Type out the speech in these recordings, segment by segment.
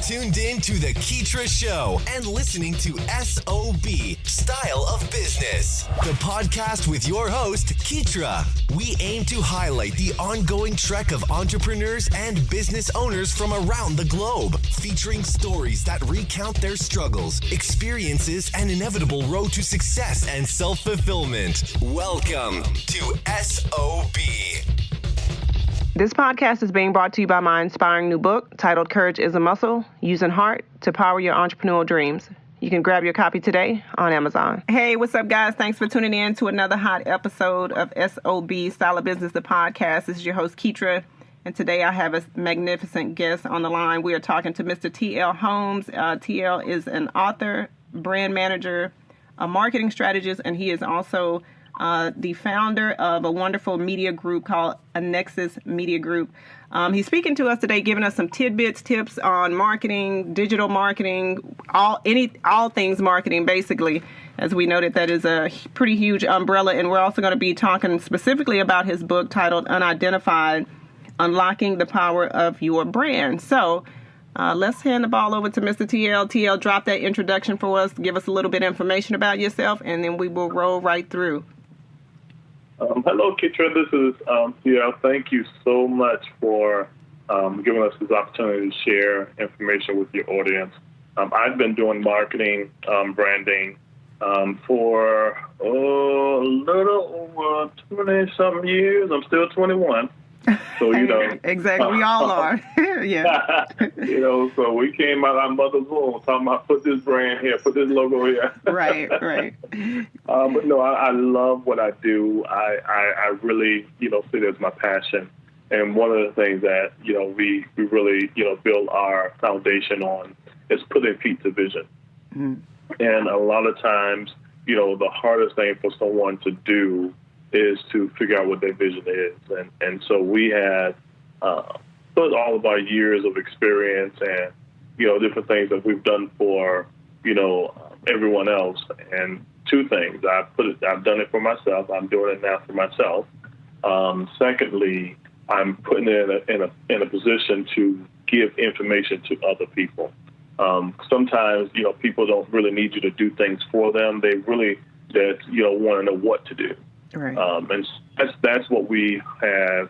tuned in to the Keetria Show and listening to SOB, Style of Business, the podcast with your host, Keetria. We aim to highlight the ongoing trek of entrepreneurs and business owners from around the globe, featuring stories that recount their struggles, experiences, and inevitable road to success and self-fulfillment. Welcome to SOB. This podcast is being brought to you by my inspiring new book titled Courage is a Muscle, Using Heart to Power Your Entrepreneurial Dreams. You can grab your copy today on Amazon. Hey, what's up, guys? Thanks for tuning in to another hot episode of SOB, Style of Business, the podcast. This is your host, Keetria, and today I have a magnificent guest on the line. We are talking to Mr. T.L. Holmes. T.L. is an author, brand manager, a marketing strategist, and he is also the founder of a wonderful media group called Nexus Media Group. He's speaking to us today, giving us some tidbits, tips on marketing, digital marketing, all things marketing, basically. As we noted, that is a pretty huge umbrella. And we're also going to be talking specifically about his book titled Unidentified, Unlocking the Power of Your Brand. So let's hand the ball over to Mr. TL. TL, drop that introduction for us, give us a little bit of information about yourself, and then we will roll right through. Hello, Keetria. This is TL. Thank you so much for giving us this opportunity to share information with your audience. I've been doing marketing, branding for a little over 20-something years. I'm still 21. So, Exactly. We all are. Yeah. So we came out of our mother's womb talking about put this brand here, put this logo here. Right. But no, I love what I do. I really, see it as my passion. And one of the things that, we really, build our foundation on is putting feet to vision. Mm-hmm. And a lot of times, the hardest thing for someone to do is to figure out what their vision is. And so we had put all of our years of experience and, different things that we've done for, everyone else. And two things, I've done it for myself. I'm doing it now for myself. Secondly, I'm putting it in a position to give information to other people. Sometimes, people don't really need you to do things for them. They really just, want to know what to do. Right. And that's what we have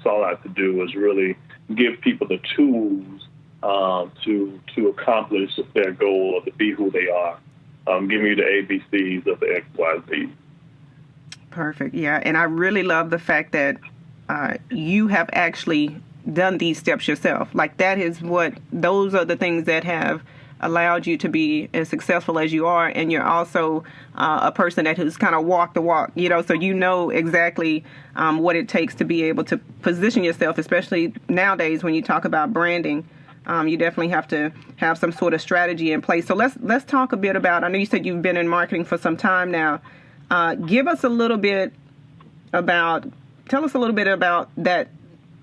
sought out to do, is really give people the tools to accomplish their goal or to be who they are. Giving you the ABCs of the XYZ. Perfect. Yeah, and I really love the fact that you have actually done these steps yourself. Like those are the things that have allowed you to be as successful as you are, and you're also a person that has kind of walked the walk, so you know exactly what it takes to be able to position yourself, especially nowadays when you talk about branding. You definitely have to have some sort of strategy in place. So let's talk a bit about, I know you said you've been in marketing for some time now. Tell us a little bit about that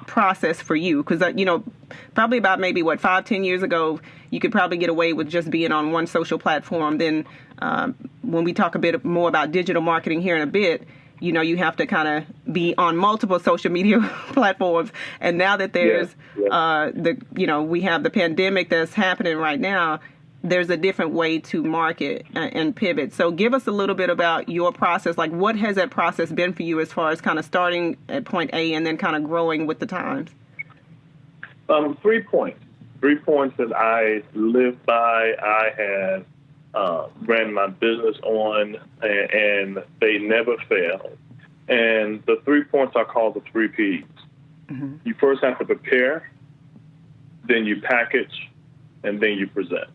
process for you, because probably about maybe 5-10 years ago you could probably get away with just being on one social platform. Then when we talk a bit more about digital marketing here in a bit, you have to kind of be on multiple social media platforms. And now that there's we have the pandemic that's happening right now, there's a different way to market and pivot. So give us a little bit about your process. Like, what has that process been for you as far as kind of starting at point A and then kind of growing with the times? 3 points. 3 points that I live by. I have ran my business on, and they never fail. And the 3 points I call the 3 Ps. Mm-hmm. You first have to prepare, then you package, and then you present.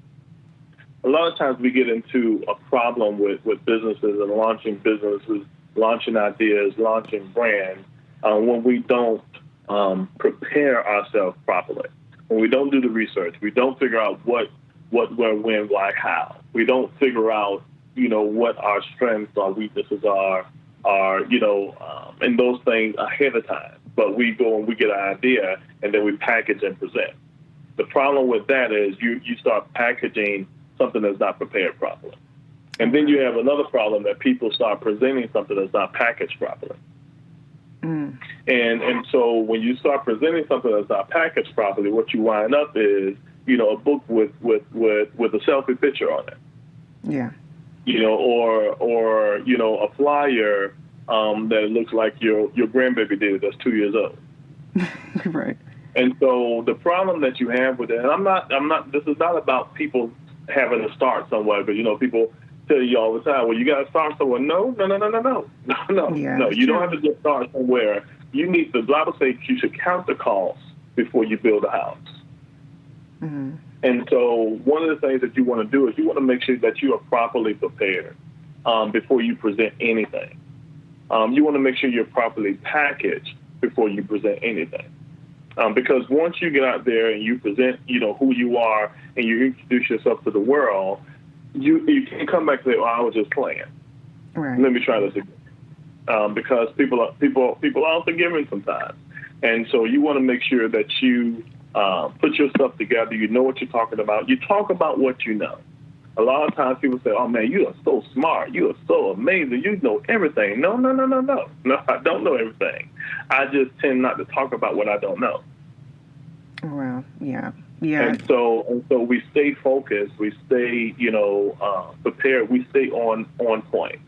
A lot of times we get into a problem with businesses and launching businesses, launching ideas, launching brands, when we don't prepare ourselves properly. When we don't do the research, we don't figure out what, where, when, why, how. We don't figure out, what our strengths, our weaknesses are, and those things ahead of time. But we go and we get an idea, and then we package and present. The problem with that is you start packaging something that's not prepared properly. And then you have another problem that people start presenting something that's not packaged properly. And so when you start presenting something that's not packaged properly, what you wind up is a book with a selfie picture on it. Yeah. Or a flyer that looks like your grandbaby did that's 2 years old. Right. And so the problem that you have with it, and I'm not. This is not about people having to start somewhere, but people tell you all the time, well, you got to start somewhere. No. Yeah, No. You don't have to just start somewhere. You need. The Bible says you should count the cost before you build a house. Mm-hmm. And so one of the things that you want to do is you want to make sure that you are properly prepared before you present anything. You want to make sure you're properly packaged before you present anything. Because once you get out there and you present, who you are and you introduce yourself to the world, you can't come back and say, "Oh, I was just playing." Right. Let me try this again. Because people are unforgiving sometimes, and so you want to make sure that you put yourself together. You know what you're talking about. You talk about what you know. A lot of times people say, "Oh man, you are so smart. You are so amazing. You know everything." No. No, I don't know everything. I just tend not to talk about what I don't know. Well, yeah. And so we stay focused. We stay, prepared. We stay on point.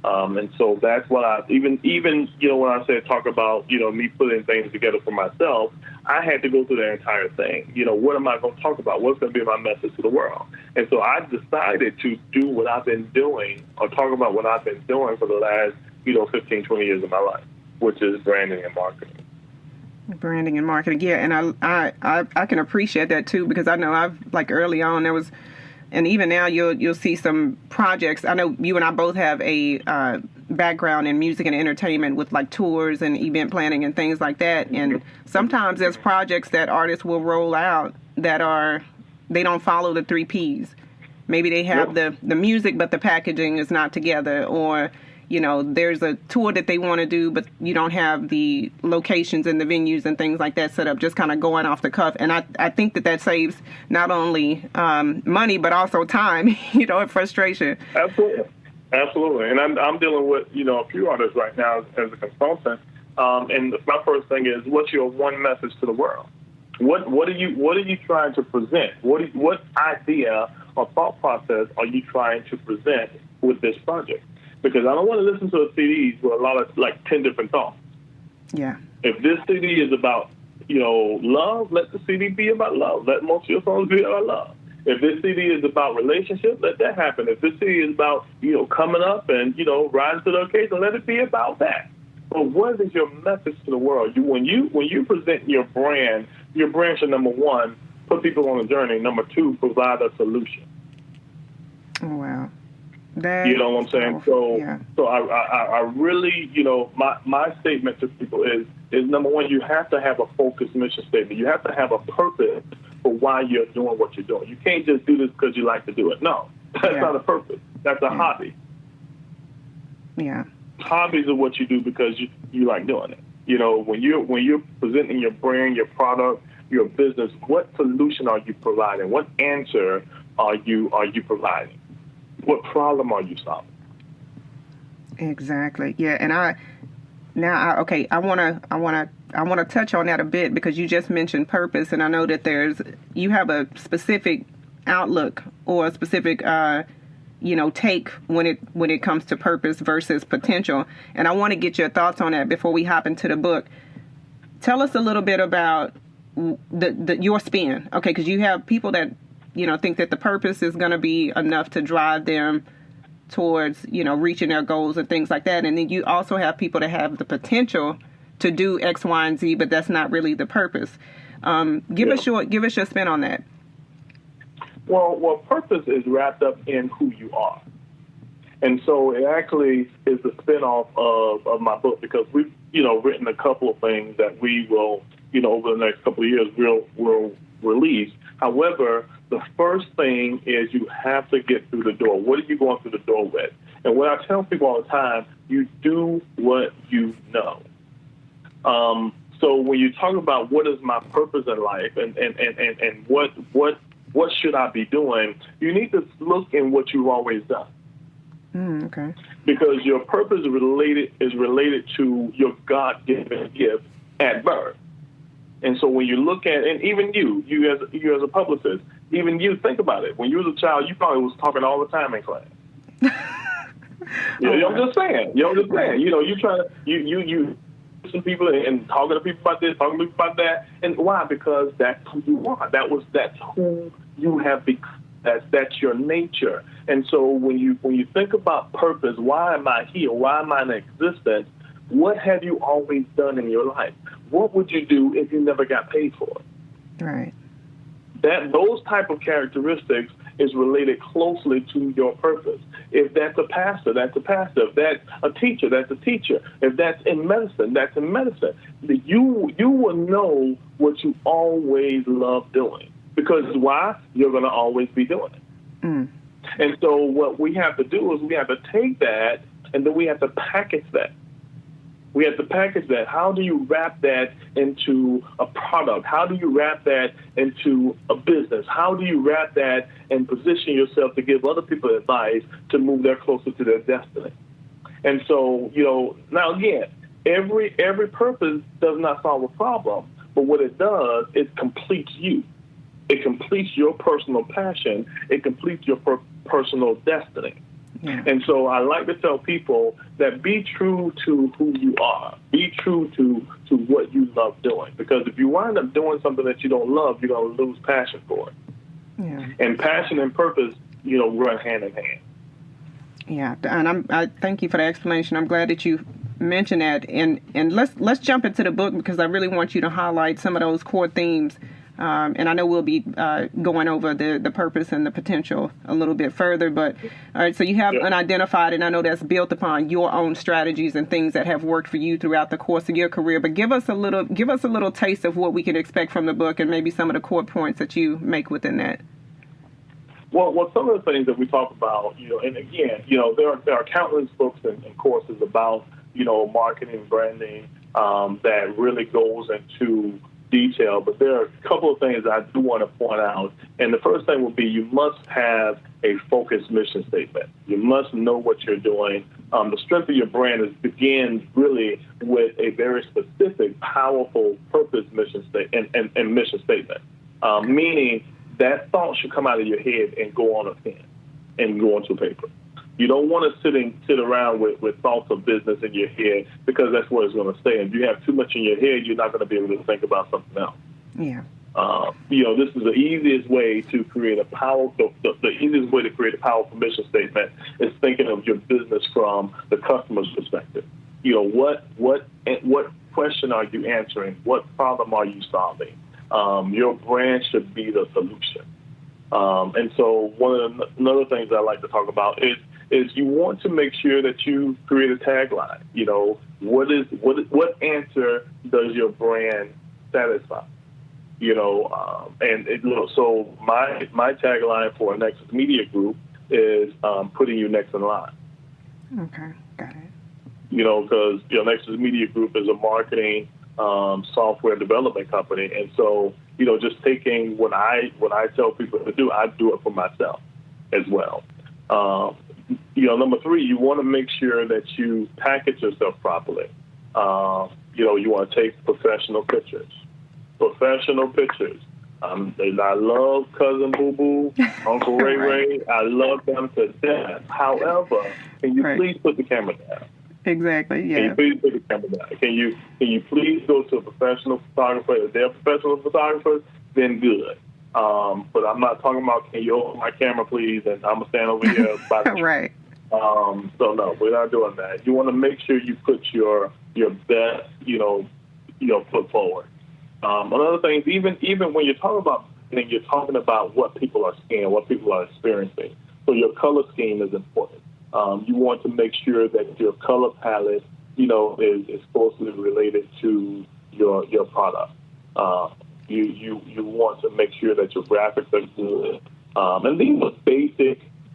And so that's what I even when I said talk about me putting things together for myself, I had to go through the entire thing. What am I going to talk about? What's going to be my message to the world? And so I decided to do what I've been doing, or talk about what I've been doing for the last 15, 20 years of my life, which is branding and marketing. Branding and marketing, yeah, and I can appreciate that too, because I know I've early on there was, and even now you'll see some projects. I know you and I both have a background in music and entertainment with tours and event planning and things like that. And sometimes there's projects that artists will roll out that they don't follow the 3 Ps. Maybe they have the music, but the packaging is not together, or there's a tour that they want to do, but you don't have the locations and the venues and things like that set up, just kind of going off the cuff. And I think that saves not only money, but also time, and frustration. Absolutely. And I'm dealing with, a few artists right now as a consultant. And my first thing is, what's your one message to the world? What are you trying to present? What idea or thought process are you trying to present with this project? Because I don't want to listen to a CD with a lot of 10 different thoughts. Yeah. If this CD is about, love, let the CD be about love. Let most of your songs be about love. If this CD is about relationship, let that happen. If this CD is about, coming up and, rising to the occasion, let it be about that. But what is your message to the world? When you present your brand should, number one, put people on a journey. Number two, provide a solution. Oh, wow. You know what I'm saying? Powerful. Yeah. So I really, my statement to people is number one, you have to have a focused mission statement. You have to have a purpose for why you're doing what you're doing. You can't just do this because you like to do it. No, that's not a purpose. That's a hobby. Yeah. Hobbies are what you do because you like doing it. When you're presenting your brand, your product, your business, what solution are you providing? What answer are you providing? What problem are you solving? Exactly. Yeah, and I want to touch on that a bit, because you just mentioned purpose, and I know that you have a specific outlook or a specific take when it comes to purpose versus potential, and I want to get your thoughts on that before we hop into the book. Tell us a little bit about your spin, okay? Because you have people that think that the purpose is going to be enough to drive them towards, reaching their goals and things like that. And then you also have people that have the potential to do X, Y, and Z, but that's not really the purpose. Give us your spin on that. Well, purpose is wrapped up in who you are. And so it actually is the spinoff of my book, because we've, written a couple of things that we will, over the next couple of years, we'll release. However, the first thing is you have to get through the door. What are you going through the door with? And what I tell people all the time, you do what you know. So when you talk about what is my purpose in life and what should I be doing, you need to look in what you've always done. Okay. Because your purpose is related to your God-given gift at birth. And so when you look at, and even you as a publicist, even you think about it. When you was a child, you probably was talking all the time in class. I'm just saying. Right. You try to you listen to people and talking to people about this, talking to people about that, and why? Because that's who you are. That's who you have become. That's your nature. And so when you think about purpose, why am I here? Why am I in existence? What have you always done in your life? What would you do if you never got paid for it? Right. Those type of characteristics is related closely to your purpose. If that's a pastor, that's a pastor. If that's a teacher, that's a teacher. If that's in medicine, that's in medicine. You will know what you always love doing. Because why? You're going to always be doing it. Mm. And so what we have to do is we have to take that and then we have to package that. We have to package that. How do you wrap that into a product? How do you wrap that into a business? How do you wrap that and position yourself to give other people advice to move them closer to their destiny? And so, now again, every purpose does not solve a problem, but what it does, it completes you. It completes your personal passion. It completes your personal destiny. Yeah. And so I like to tell people that be true to who you are. Be true to what you love doing. Because if you wind up doing something that you don't love, you're going to lose passion for it. Yeah. And passion and purpose, run hand in hand. Yeah, and I thank you for the explanation. I'm glad that you mentioned that. And let's jump into the book because I really want you to highlight some of those core themes. And I know we'll be going over the purpose and the potential a little bit further. But all right, so you have Unidentified, and I know that's built upon your own strategies and things that have worked for you throughout the course of your career. But give us a little taste of what we can expect from the book, and maybe some of the core points that you make within that. Well, some of the things that we talk about, and again, there are countless books and courses about marketing, branding that really goes into detail, but there are a couple of things I do want to point out. And the first thing would be you must have a focused mission statement. You must know what you're doing. The strength of your brand begins really with a very specific, powerful purpose mission statement and mission statement, meaning that thought should come out of your head and go on a pen and go onto paper. You don't want to sit around with thoughts of business in your head because that's where it's going to stay. If you have too much in your head, you're not going to be able to think about something else. Yeah. This is the easiest way to create a powerful. The easiest way to create a powerful mission statement is thinking of your business from the customer's perspective. What question are you answering? What problem are you solving? Your brand should be the solution. And so another things I like to talk about is you want to make sure that you create a tagline. What answer does your brand satisfy? So my tagline for Nexus Media Group is putting you next in line. Okay, got it. Because Nexus Media Group is a marketing software development company, and so just taking what I tell people to do, I do it for myself as well. Number 3, you want to make sure that you package yourself properly. You want to take professional pictures. And I love Cousin Boo Boo, Uncle Ray Ray. I love them to death. However, can you please put the camera down? Exactly. Yeah. Can you please put the camera down? Can you please go to a professional photographer? If they're professional photographers, then good. But I'm not talking about can you open my camera, please, and I'm gonna stand over here by the right. So no, we're not doing that. You want to make sure you put your best, foot forward. Another thing is even when you're talking about, you're talking about what people are seeing, what people are experiencing. So your color scheme is important. You want to make sure that your color palette, is closely related to your product. You want to make sure that your graphics are good. And these are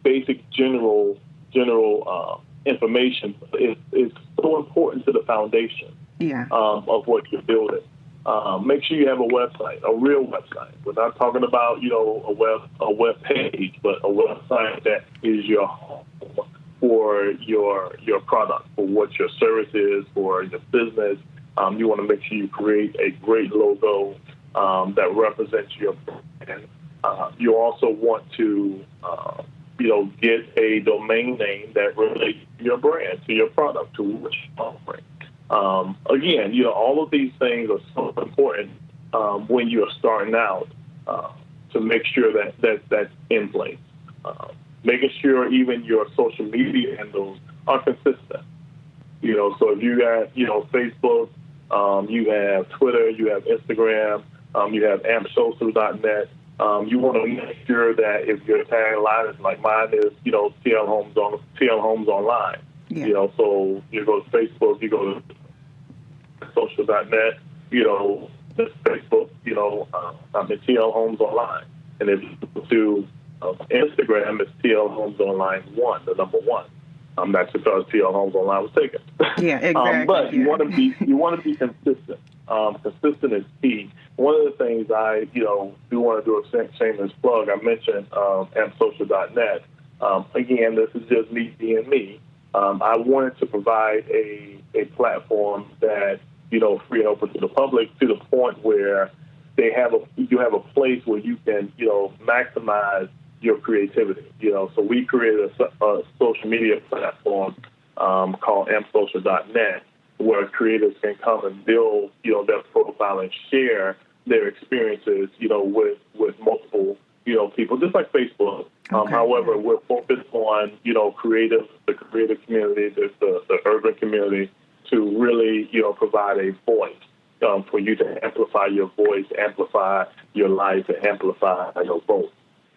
basic general information is so important to the foundation of what you're building. Make sure you have a website, a real website. We're not talking about a web page, but a website that is your home for your product, for what your service is, for your business. You want to make sure you create a great logo that represents your brand. You also want to, get a domain name that relates to your brand, to your product, to what you're offering. Again, all of these things are so important when you're starting out to make sure that that's in place. Making sure even your social media handles are consistent. So if you got, Facebook, you have Twitter, you have Instagram, you have ampsocial.net. You want to make sure that if your tagline is like mine is, TL Homes Online. Yeah. So you go to Facebook, you go to social.net, this Facebook, I'm in TL Homes Online. And if you go to Instagram, it's TL Homes Online 1, the number 1. That's because TL Homes Online was taken. Yeah, exactly. But you want to be consistent. Consistent is key. One of the things I, do want to do a shameless plug. I mentioned ampsocial.net. Again, this is just me being me. I wanted to provide a platform that, free and open to the public to the point where you have a place where you can, maximize your creativity. So we created a social media platform called ampsocial.net where creators can come and build, their profile and share their experiences, with multiple, people, just like Facebook. Okay. However, we're focused on, the creative community, the urban community, to really, provide a voice for you to amplify your voice, amplify your life, and amplify your vote.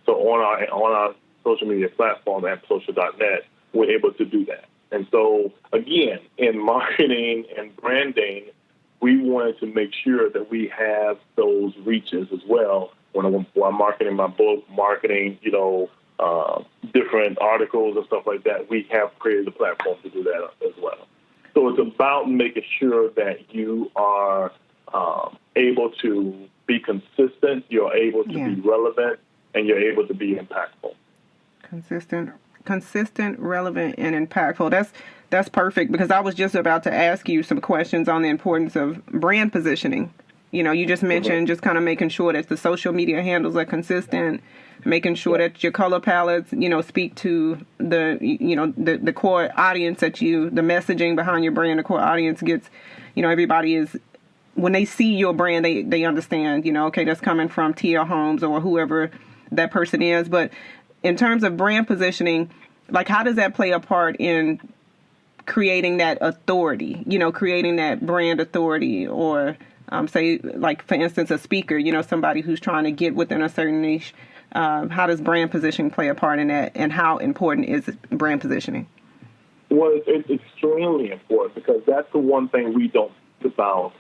So on our social media platform, ampsocial.net, we're able to do that. And so, again, in marketing and branding, we wanted to make sure that we have those reaches as well. When I'm marketing my book, marketing, different articles and stuff like that, we have created a platform to do that as well. So it's about making sure that you are able to be consistent, you're able to be relevant, and you're able to be impactful. Consistent, relevant, and impactful. That's perfect, because I was just about to ask you some questions on the importance of brand positioning. You just mentioned just kind of making sure that the social media handles are consistent, making sure that your color palettes, speak to the core audience the messaging behind your brand, the core audience gets, everybody is, when they see your brand, they understand, okay, that's coming from TL Homes or whoever that person is. But in terms of brand positioning, like, how does that play a part in creating that authority, creating that brand authority, or say, like, for instance, a speaker, somebody who's trying to get within a certain niche? How does brand positioning play a part in that, and how important is brand positioning? Well, it's extremely important, because that's the one thing we don't think about,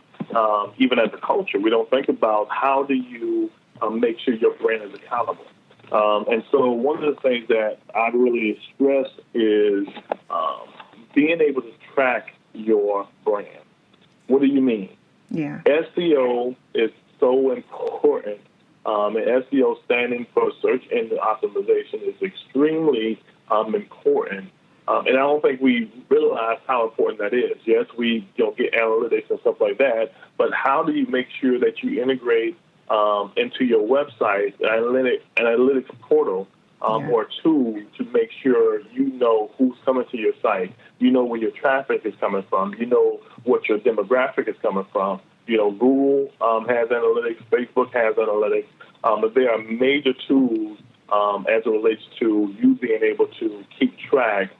even as a culture. We don't think about how do you make sure your brand is accountable. And so one of the things that I really stress is being able to track your brand. What do you mean? Yeah. SEO is so important. And SEO, standing for search engine optimization, is extremely important. And I don't think we realize how important that is. Yes, we get analytics and stuff like that, but how do you make sure that you integrate into your website an analytics portal or tool to make sure you know who's coming to your site, where your traffic is coming from, what your demographic is coming from. Google has analytics, Facebook has analytics, but there are major tools as it relates to you being able to keep track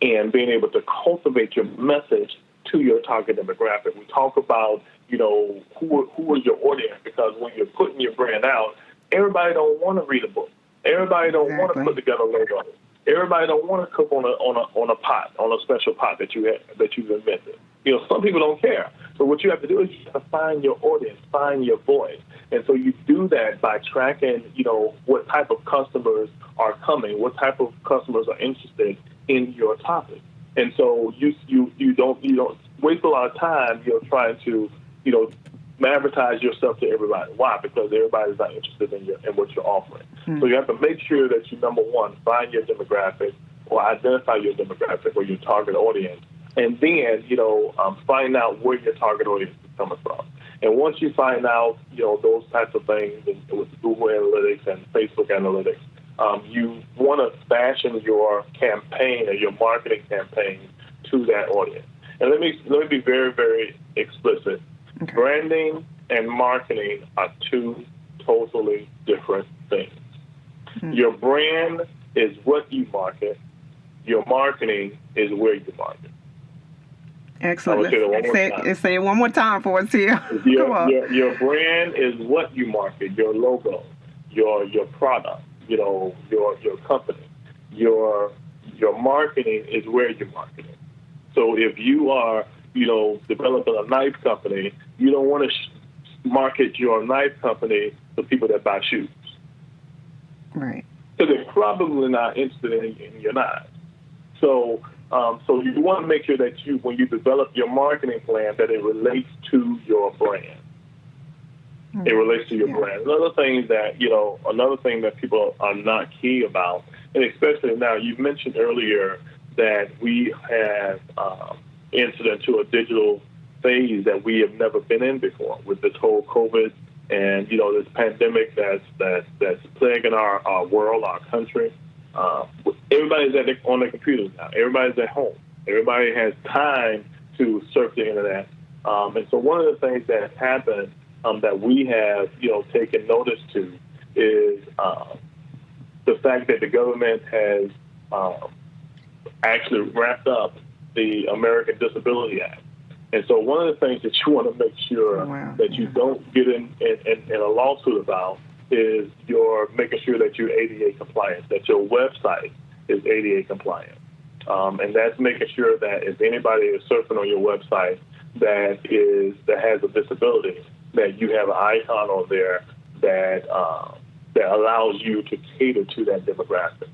and being able to cultivate your message to your target demographic. We talk about, who is your audience, because when you're putting your brand out, everybody don't want to read a book. Everybody don't want to put together a logo. Everybody don't want to cook on a pot, on a special pot that you've invented. Some people don't care. So what you have to do is you have to find your audience, find your voice. And so you do that by tracking, what type of customers are coming, what type of customers are interested in your topic. And so you don't waste a lot of time, trying to, advertise yourself to everybody. Why? Because everybody's not interested in what you're offering. So you have to make sure that you, number one, find your demographic or identify your demographic or your target audience. And then, find out where your target audience coming from. And once you find out, those types of things with Google Analytics and Facebook Analytics, you want to fashion your campaign or your marketing campaign to that audience. And let me be very, very explicit. Okay. Branding and marketing are two totally different things. Mm-hmm. Your brand is what you market. Your marketing is where you market. Excellent. Say it one more time for us here. Your brand is what you market. Your logo, your product, your company. Your marketing is where you market it. So if you are, developing a knife company, you don't want to market your knife company to people that buy shoes. Right. Because they're probably not interested in your knife. So you want to make sure that when you develop your marketing plan, that it relates to your brand. Mm-hmm. It relates to your brand. Another thing that people are not key about, and especially now, you mentioned earlier that we have entered into a digital phase that we have never been in before with this whole COVID and this pandemic that's plaguing our world, our country. Everybody's on their computers now. Everybody's at home. Everybody has time to surf the internet. And so one of the things that has happened that we have taken notice to is the fact that the government has actually wrapped up the American Disability Act. And so one of the things that you want to make sure that you don't get in a lawsuit about is you're making sure that you're ADA compliant, that your website is ADA compliant. And that's making sure that if anybody is surfing on your website that has a disability, that you have an icon on there that allows you to cater to that demographic.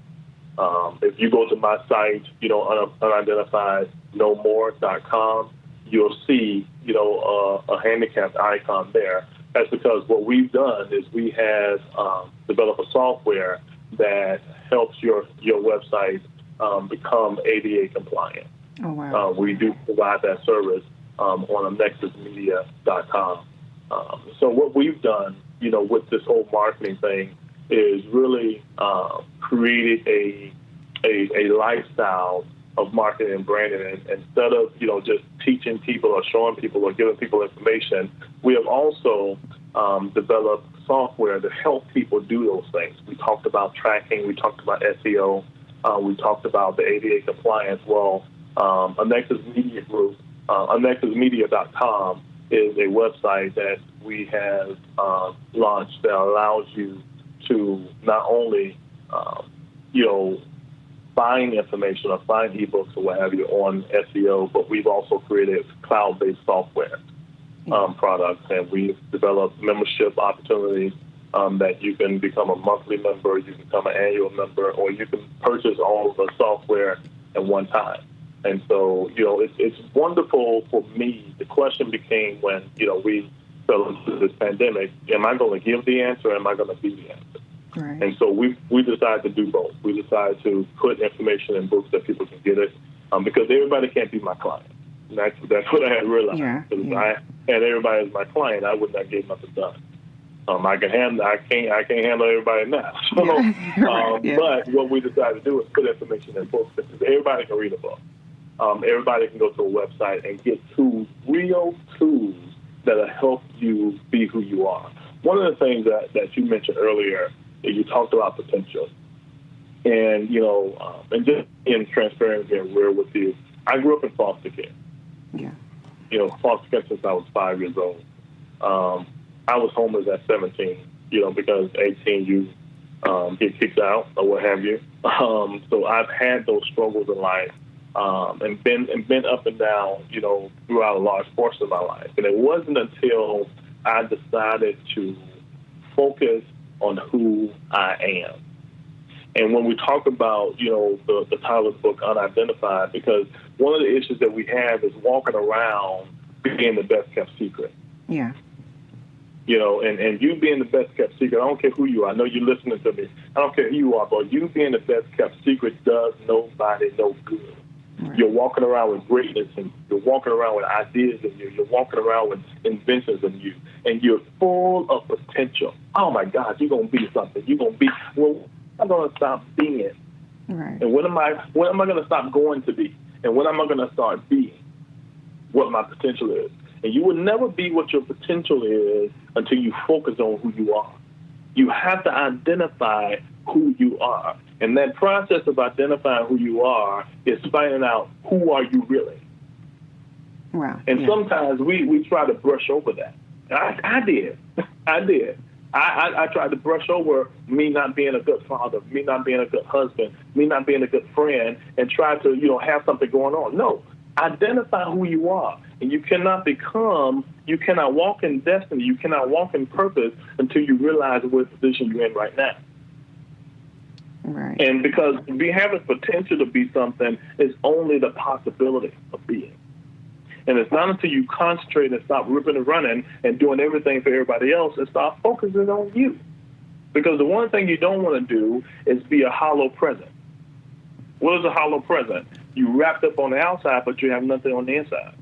If you go to my site, unidentifiednomore.com, you'll see, a handicapped icon there. That's because what we've done is we have developed a software that helps your website become ADA compliant. Oh, wow. We do provide that service on nexusmedia.com. So what we've done, with this whole marketing thing is really created a lifestyle of marketing and branding. And instead of, just teaching people or showing people or giving people information, we have also developed software to help people do those things. We talked about tracking. We talked about SEO. We talked about the ADA compliance. Well, a Nexus Media Group, nexusmedia.com is a website that we have launched that allows you to not only, find information or find ebooks or what have you on SEO, but we've also created cloud-based software products, and we've developed membership opportunities that you can become a monthly member, you can become an annual member, or you can purchase all of the software at one time. And so, it's wonderful for me. The question became when, we fell into this pandemic, am I going to give the answer or am I going to be the answer? Right. And so we decided to do both. We decided to put information in books that people can get it, because everybody can't be my client. And that's what I had realized. If I had everybody as my client, I would not get nothing done. I can't handle everybody now. So, but what we decided to do is put information in books because everybody can read a book. Everybody can go to a website and get real tools that'll help you be who you are. One of the things that you mentioned earlier is you talked about potential. And, and just in transparency and real with you, I grew up in foster care. Yeah. Foster care since I was 5 years old. I was homeless at 17, because 18 you get kicked out or what have you. So I've had those struggles in life. And been up and down, throughout a large portion of my life. And it wasn't until I decided to focus on who I am. And when we talk about, the title of the book, Unidentified, because one of the issues that we have is walking around being the best kept secret. Yeah. And you being the best kept secret, I don't care who you are. I know you're listening to me. I don't care who you are, but you being the best kept secret does nobody no good. Right. You're walking around with greatness, and you're walking around with ideas in you. You're walking around with inventions in you, and you're full of potential. Oh my God, you're gonna be something. You're gonna be. Well, I'm gonna stop being. Right. And when am I gonna stop going to be? And when am I gonna start being what my potential is? And you will never be what your potential is until you focus on who you are. You have to identify who you are. And that process of identifying who you are is finding out who are you really. Wow. And yeah. sometimes we try to brush over that. I did. I tried to brush over me not being a good father, me not being a good husband, me not being a good friend, and try to, have something going on. No, identify who you are. And you cannot walk in destiny, you cannot walk in purpose until you realize what position you're in right now. Right. And because we have the potential to be something, it's only the possibility of being. And it's not until you concentrate and stop ripping and running and doing everything for everybody else and start focusing on you. Because the one thing you don't want to do is be a hollow present. What is a hollow present? You wrapped up on the outside, but you have nothing on the inside.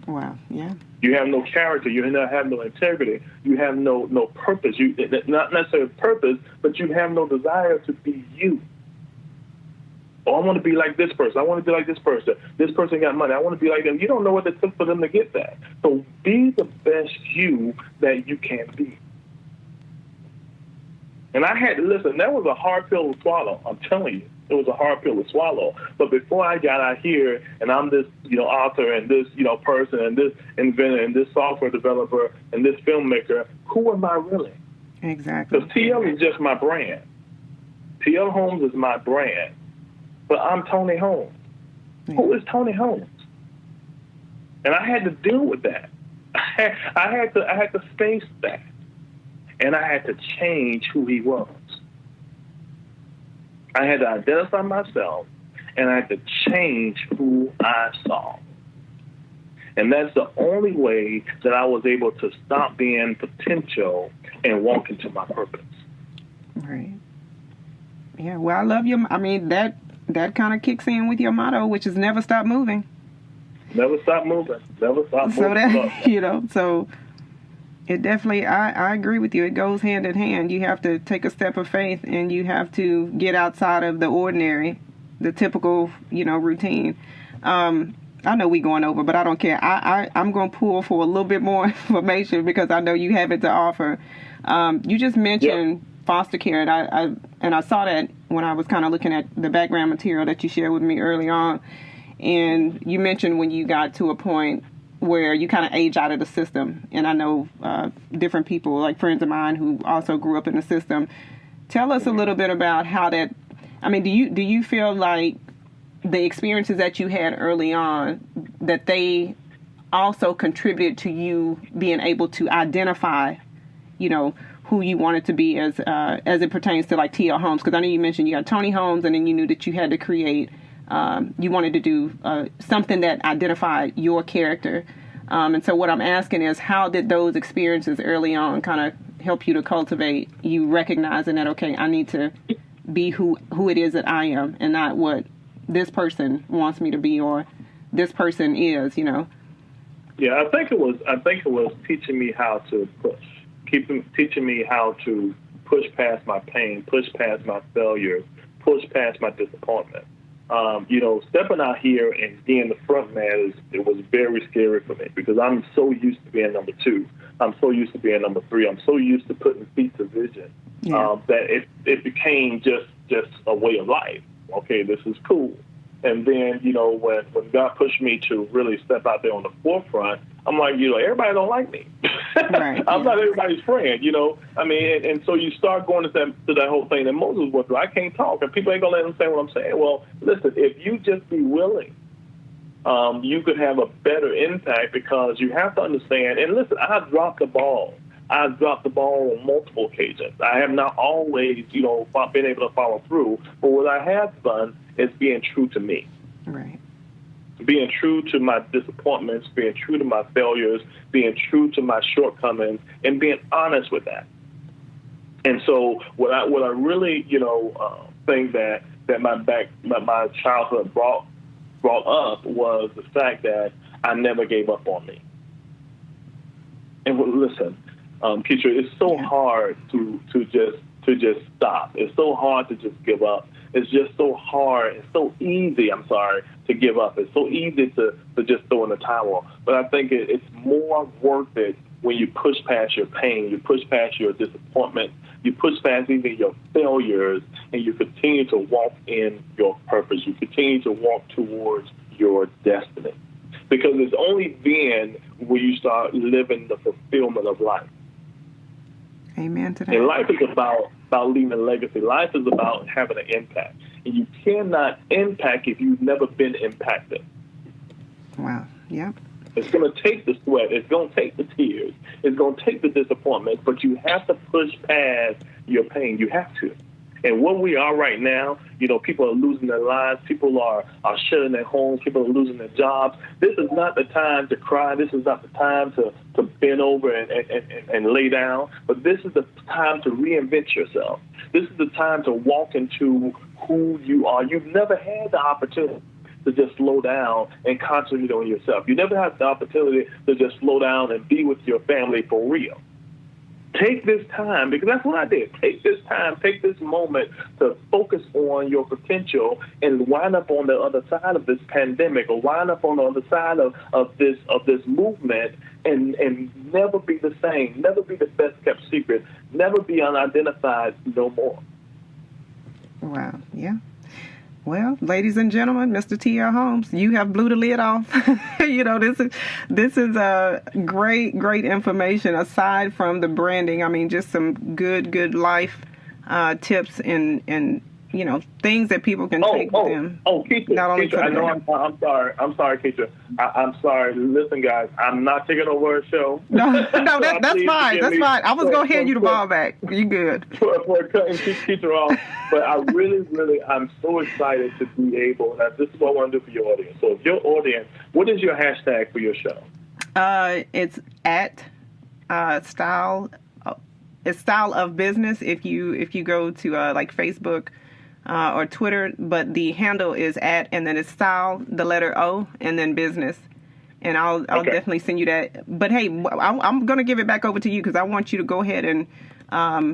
Wow, yeah. You have no character. You have no integrity. You have no purpose. You not necessarily purpose, but you have no desire to be you. Oh, I want to be like this person. I want to be like this person. This person got money. I want to be like them. You don't know what it took for them to get that. So be the best you that you can be. And I had to listen. That was a hard pill to swallow. I'm telling you. It was a hard pill to swallow. But before I got out here and I'm this, author and this, person and this inventor and this software developer and this filmmaker, who am I really? Exactly. Because TL is just my brand. TL Holmes is my brand. But I'm Tony Holmes. Yeah. Who is Tony Holmes? And I had to deal with that. I had to face that. And I had to change who he was. I had to identify myself, and I had to change who I saw. And that's the only way that I was able to stop being potential and walk into my purpose. Right. Yeah, well, I love that kind of kicks in with your motto, which is never stop moving. Never stop moving. Never stop moving. So that, so it definitely, I agree with you. It goes hand in hand. You have to take a step of faith, and you have to get outside of the ordinary, the typical, routine. I know we're going over, but I don't care. I'm going to pull for a little bit more information because I know you have it to offer. You just mentioned foster care, and I saw that when I was kind of looking at the background material that you shared with me early on. And you mentioned when you got to a point where you kind of age out of the system. And I know different people, like friends of mine who also grew up in the system. Tell us a little bit about how that, do you feel like the experiences that you had early on, that they also contributed to you being able to identify, who you wanted to be as it pertains to like T.L. Holmes? Because I know you mentioned you got Tony Holmes, and then you knew that you had to create, you wanted to do something that identified your character. And so what I'm asking is, how did those experiences early on kind of help you to cultivate you recognizing that, okay, I need to be who it is that I am and not what this person wants me to be or this person is, Yeah, I think it was teaching me how to push. Teaching me how to push past my pain, push past my failures, push past my disappointment. Stepping out here and being the front man it was very scary for me because I'm so used to being number two. I'm so used to being number three. I'm so used to putting feet to vision that it became just a way of life. Okay, this is cool. And then, when God pushed me to really step out there on the forefront, I'm like, everybody don't like me. Right, I'm not everybody's friend, and so you start going to that whole thing that Moses went through. I can't talk, and people ain't going to let them say what I'm saying. Well, listen, if you just be willing, you could have a better impact because you have to understand, and listen, I've dropped the ball. I've dropped the ball on multiple occasions. I have not always, been able to follow through, but what I have done is being true to me. Right. Being true to my disappointments, being true to my failures, being true to my shortcomings, and being honest with that. And so what I really, think that my childhood brought brought up was the fact that I never gave up on me. And listen, Keetria, it's so hard to just stop. It's so hard to just give up. It's just so hard. It's so easy, to give up. It's so easy to just throw in the towel. But I think it's more worth it when you push past your pain, you push past your disappointment, you push past even your failures, and you continue to walk in your purpose. You continue to walk towards your destiny. Because it's only then where you start living the fulfillment of life. Amen to that. And life is about leaving a legacy. Life is about having an impact. And you cannot impact if you've never been impacted. Wow. Yep. It's going to take the sweat. It's going to take the tears. It's going to take the disappointment. But you have to push past your pain. You have to. And where we are right now, people are losing their lives. People are shutting their homes. People are losing their jobs. This is not the time to cry. This is not the time to bend over and lay down. But this is the time to reinvent yourself. This is the time to walk into who you are. You've never had the opportunity to just slow down and concentrate on yourself. You never had the opportunity to just slow down and be with your family for real. Take this time, because that's what I did. Take this time, take this moment to focus on your potential and wind up on the other side of this pandemic, or wind up on the other side of this movement and never be the same, never be the best kept secret, never be unidentified no more. Wow, yeah. Well, ladies and gentlemen, Mr. T.L. Holmes, you have blew the lid off. This is a great information aside from the branding. I mean, just some good life tips and things that people can take with them. Keetria, I know. I'm sorry, Keetria. I'm sorry. Listen, guys, I'm not taking over a show. No, that's fine. That's fine. I was gonna hand you the ball back. You good? For cutting Keetria off, but I really, I'm so excited to be able. Now, this is what I want to do for your audience. So, if your audience, what is your hashtag for your show? It's at style. It's Style of Business. If you go to like Facebook. Or Twitter, but the handle is at, and then it's style, the letter O, and then business. And I'll definitely send you that. But hey, I'm going to give it back over to you because I want you to go ahead and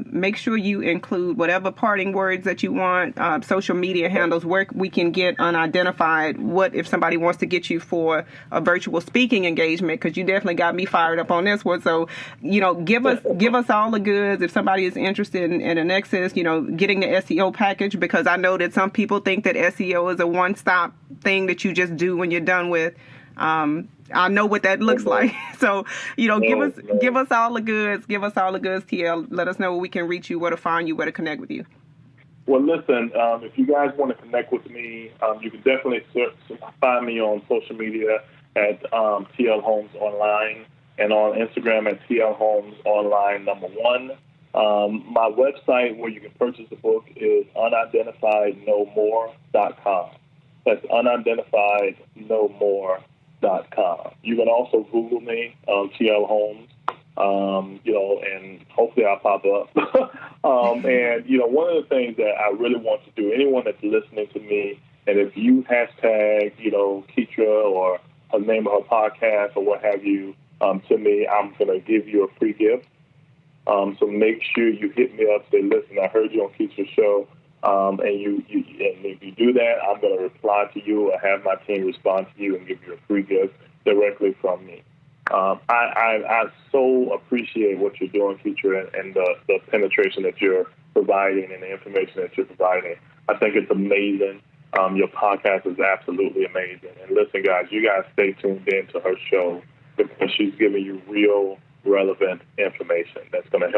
make sure you include whatever parting words that you want, social media handles, where we can get Unidentified. What if somebody wants to get you for a virtual speaking engagement? Because you definitely got me fired up on this one. So, give us all the goods. If somebody is interested in an Nexus, getting the SEO package, because I know that some people think that SEO is a one-stop thing that you just do when you're done with. I know what that looks like. So, give us all the goods. Give us all the goods, TL. Let us know where we can reach you, where to find you, where to connect with you. Well, listen, if you guys want to connect with me, you can definitely find me on social media at TL Holmes Online, and on Instagram at TL Holmes Online #1. My website where you can purchase the book is unidentifiednomore.com. That's unidentifiednomore.com. You can also Google me, TL Holmes, and hopefully I'll pop up. And, one of the things that I really want to do, anyone that's listening to me, and if you hashtag, Keetria or the name of her podcast or what have you to me, I'm going to give you a free gift. So make sure you hit me up, say, listen, I heard you on Keetria's show. And if you do that, I'm going to reply to you or have my team respond to you and give you a free gift directly from me. I so appreciate what you're doing, Keetria, and the penetration that you're providing and the information that you're providing. I think it's amazing. Your podcast is absolutely amazing. And listen, guys, you guys stay tuned in to her show because she's giving you real, relevant information that's going to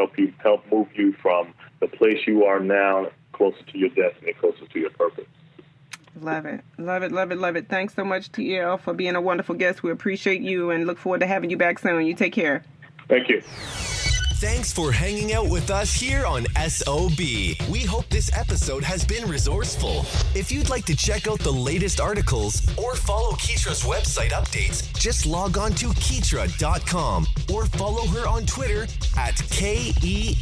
help move you from the place you are now closer to your destiny, closer to your purpose. Love it. Love it, love it, love it. Thanks so much, TL, for being a wonderful guest. We appreciate you and look forward to having you back soon. You take care. Thank you. Thanks for hanging out with us here on SOB. We hope this episode has been resourceful. If you'd like to check out the latest articles or follow Keetria's website updates, just log on to Keetria.com or follow her on Twitter at KEETRIA.